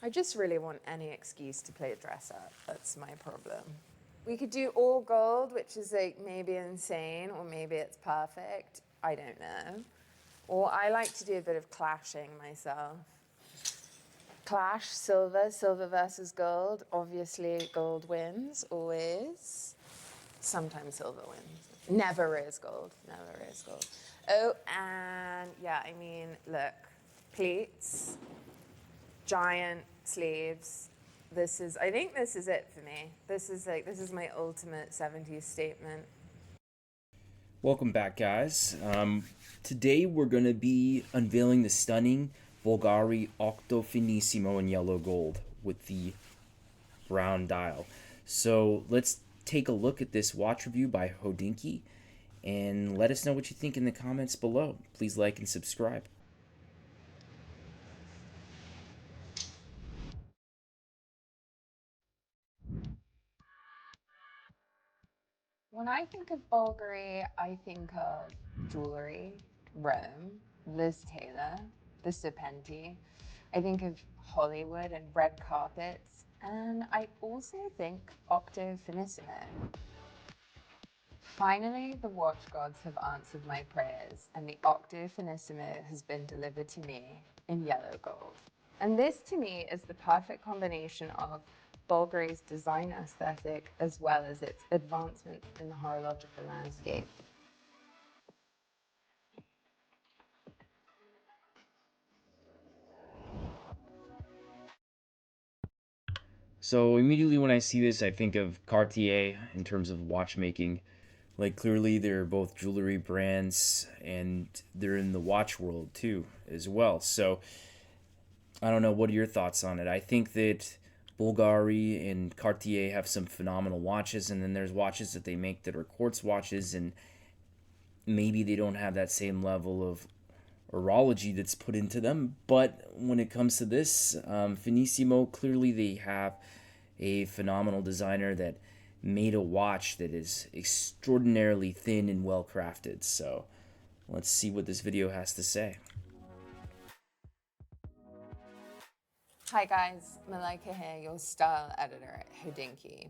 I just really want any excuse to play dress up. That's my problem. We could do all gold, which is like maybe insane, or maybe it's perfect. I don't know. Or I like to do a bit of clashing myself. Clash, silver, silver versus gold. Obviously, gold wins, always. Sometimes silver wins. Never is gold, never is gold. Oh, and yeah, I mean, look, pleats, giant sleeves. I think this is it for me. This is my ultimate 70s statement. Welcome back, guys. Today we're going to be unveiling the stunning Bulgari Octo Finissimo in yellow gold with the brown dial. So let's take a look at this watch review by Hodinky and let us know what you think in the comments below. Please like and subscribe. When I think of Bulgari, I think of jewelry, Rome, Liz Taylor, the Serpenti. I think of Hollywood and red carpets. And I also think Octo Finissimo. Finally, the watch gods have answered my prayers, and the Octo Finissimo has been delivered to me in yellow gold. And this, to me, is the perfect combination of Bulgari's design aesthetic as well as its advancement in the horological landscape. So immediately when I see this, I think of Cartier in terms of watchmaking. Like clearly they're both jewelry brands and they're in the watch world too as well. So I don't know, what are your thoughts on it? I think that Bulgari and Cartier have some phenomenal watches, and then there's watches that they make that are quartz watches, and maybe they don't have that same level of horology that's put into them. But when it comes to this, Finissimo, clearly they have a phenomenal designer that made a watch that is extraordinarily thin and well crafted. So let's see what this video has to say. Hi guys, Malika here, your style editor at Hodinky.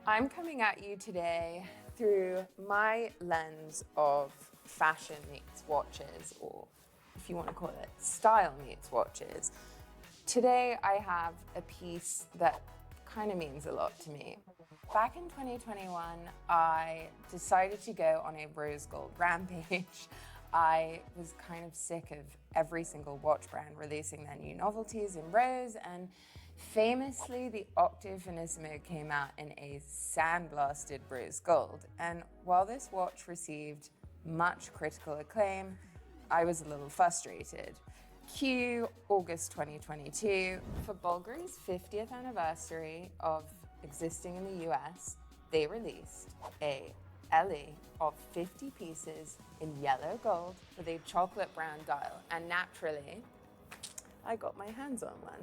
I'm coming at you today through my lens of fashion meets watches, or if you want to call it style meets watches. Today I have a piece that kind of means a lot to me. Back in 2021, I decided to go on a rose gold rampage. I was kind of sick of every single watch brand releasing their new novelties in rose, and famously the Octo Finissimo came out in a sandblasted rose gold. And while this watch received much critical acclaim, I was a little frustrated. Cue August 2022. For Bulgari's 50th anniversary of existing in the US, they released a LE of 50 pieces in yellow gold with a chocolate brown dial. And naturally, I got my hands on one.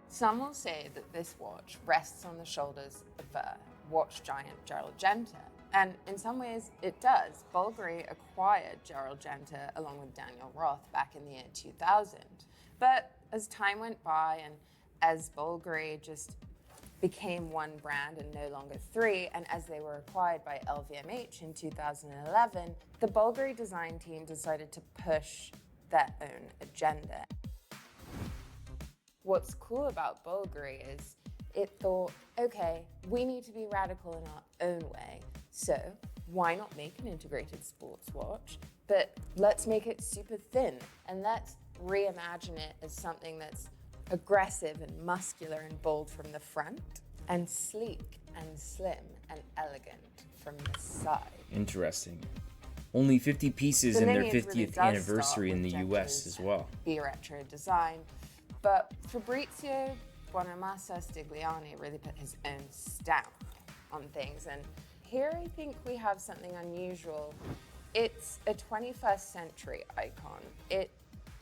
Some will say that this watch rests on the shoulders of watch giant Gerald Genta. And in some ways, it does. Bulgari acquired Gerald Genta along with Daniel Roth back in the year 2000. But as time went by and as Bulgari just became one brand and no longer three, and as they were acquired by LVMH in 2011, the Bulgari design team decided to push their own agenda. What's cool about Bulgari is it thought, okay, we need to be radical in our own way, so why not make an integrated sports watch, but let's make it super thin, and let's reimagine it as something that's aggressive and muscular and bold from the front, and sleek and slim and elegant from the side. Interesting. Only 50 pieces in their 50th anniversary in the US as well. The retro design. But Fabrizio Buonamassa Stigliani really put his own stamp on things. And here I think we have something unusual. It's a 21st century icon. It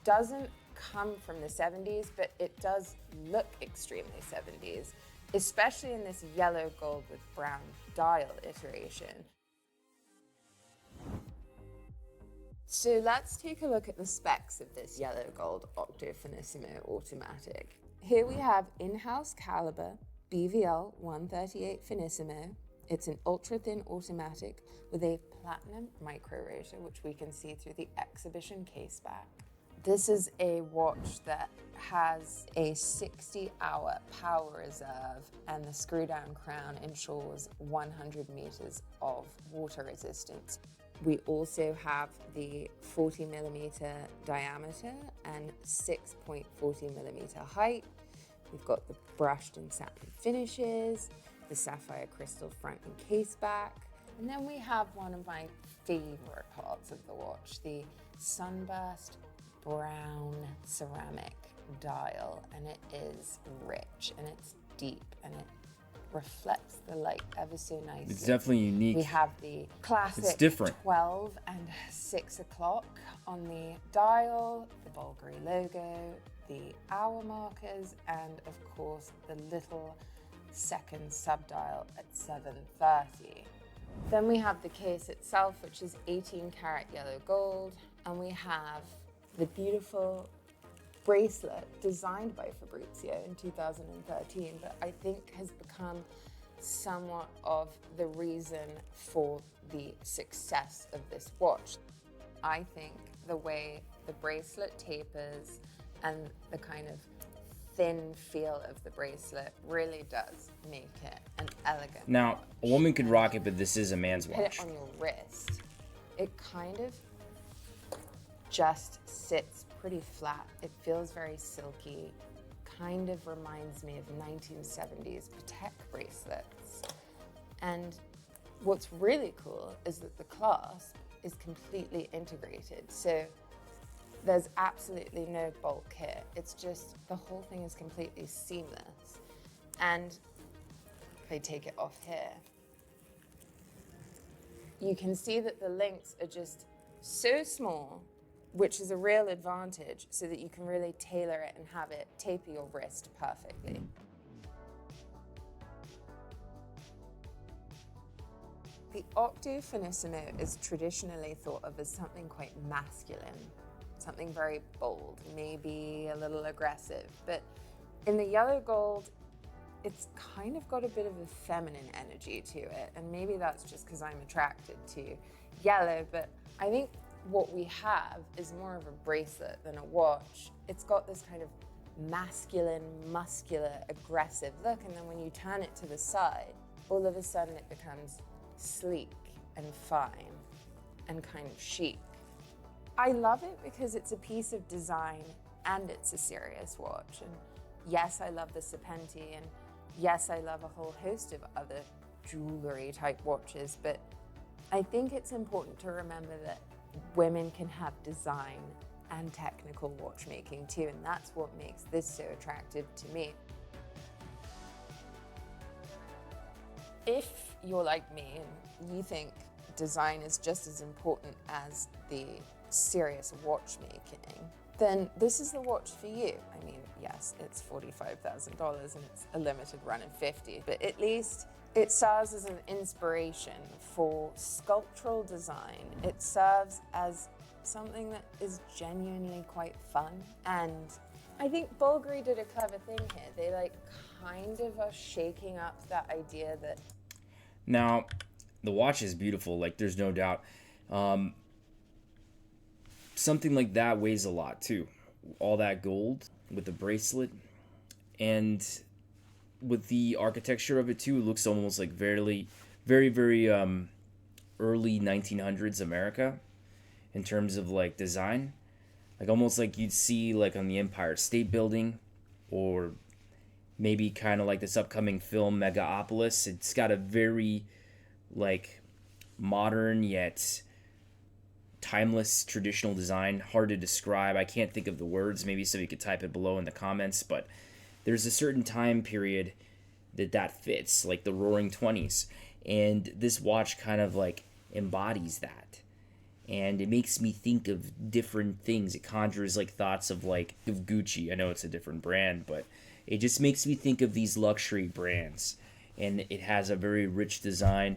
doesn't come from the 70s, but it does look extremely 70s, especially in this yellow gold with brown dial iteration. So let's take a look at the specs of this yellow gold Octo Finissimo automatic. Here we have in-house caliber BVL 138 Finissimo. It's an ultra-thin automatic with a platinum micro rotor, which we can see through the exhibition case back. This is a watch that has a 60-hour power reserve, and the screw-down crown ensures 100 meters of water resistance. We also have the 40 millimeter diameter and 6.40 millimeter height. We've got the brushed and satin finishes, the sapphire crystal front and case back. And then we have one of my favorite parts of the watch, the sunburst brown ceramic dial. And it is rich and it's deep and it reflects the light ever so nicely. It's definitely unique. We have the classic It's different. 12 and 6 o'clock on the dial, the Bulgari logo, the hour markers, and of course the little second subdial at 7:30. Then we have the case itself, which is 18 karat yellow gold, and we have the beautiful bracelet designed by Fabrizio in 2013, but I think has become somewhat of the reason for the success of this watch. I think the way the bracelet tapers and the kind of thin feel of the bracelet really does make it an elegant Now, watch. a woman could rock it, but this is a man's Put watch. it on your wrist. It kind of just sits pretty flat. It feels very silky, kind of reminds me of 1970s Patek bracelets. And what's really cool is that the clasp is completely integrated. So there's absolutely no bulk here. It's just, the whole thing is completely seamless. And if I take it off here, you can see that the links are just so small, which is a real advantage, so that you can really tailor it and have it taper your wrist perfectly. The Octo Finissimo is traditionally thought of as something quite masculine, something very bold, maybe a little aggressive, but in the yellow gold, it's kind of got a bit of a feminine energy to it, and maybe that's just because I'm attracted to yellow, but I think what we have is more of a bracelet than a watch. It's got this kind of masculine, muscular, aggressive look, and then when you turn it to the side, all of a sudden it becomes sleek and fine and kind of chic. I love it because it's a piece of design and it's a serious watch. And yes, I love the Serpenti, and yes, I love a whole host of other jewelry type watches, but I think it's important to remember that women can have design and technical watchmaking too, and that's what makes this so attractive to me. If you're like me and you think design is just as important as the serious watchmaking, then this is the watch for you. I mean, yes, it's $45,000 and it's a limited run of 50, but at least it serves as an inspiration for sculptural design. It serves as something that is genuinely quite fun. And I think Bulgari did a clever thing here. They kind of are shaking up that idea that... Now, the watch is beautiful, there's no doubt. Something like that weighs a lot too. All that gold with the bracelet, and with the architecture of it too, it looks almost like very early 1900s America in terms of design, almost like you'd see on the Empire State Building, or maybe kind of like this upcoming film Megapolis. It's got a very modern yet timeless traditional design. Hard to describe. I can't think of the words. Maybe somebody could type it below in the comments, but there's a certain time period that fits, like the Roaring 20s, and this watch kind of embodies that, and it makes me think of different things. It conjures thoughts of Gucci. I know it's a different brand, but it just makes me think of these luxury brands, and it has a very rich design.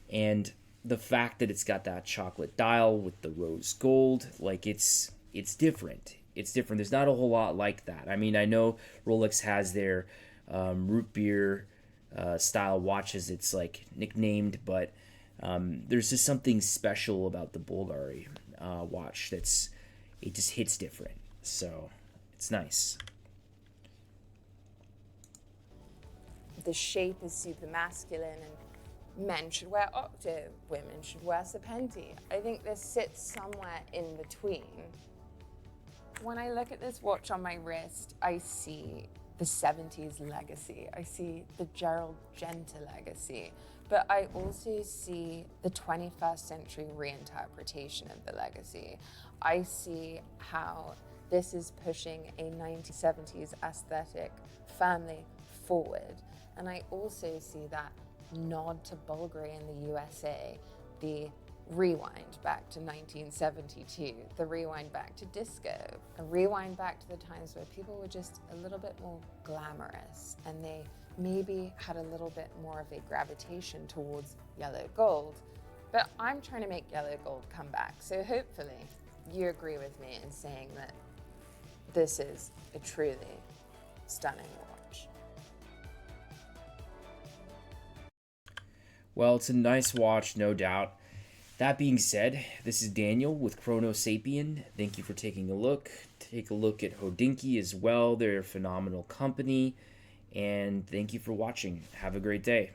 And the fact that it's got that chocolate dial with the rose gold, like it's different. It's different. There's not a whole lot like that. I mean, I know Rolex has their root beer style watches. It's like nicknamed, but there's just something special about the Bulgari watch that's it just hits different. So it's nice. The shape is super masculine, and men should wear octo, women should wear serpenti. I think this sits somewhere in between. When I look at this watch on my wrist, I see the 70s legacy. I see the Gerald Genta legacy, but I also see the 21st century reinterpretation of the legacy. I see how this is pushing a 1970s aesthetic firmly forward. And I also see that nod to Bulgari in the USA, the rewind back to 1972, the rewind back to disco, a rewind back to the times where people were just a little bit more glamorous and they maybe had a little bit more of a gravitation towards yellow gold. But I'm trying to make yellow gold come back. So hopefully you agree with me in saying that this is a truly stunning watch. Well, it's a nice watch, no doubt. That being said, this is Daniel with Chrono Sapien. Thank you for taking a look. Take a look at Hodinkee as well. They're a phenomenal company. And thank you for watching. Have a great day.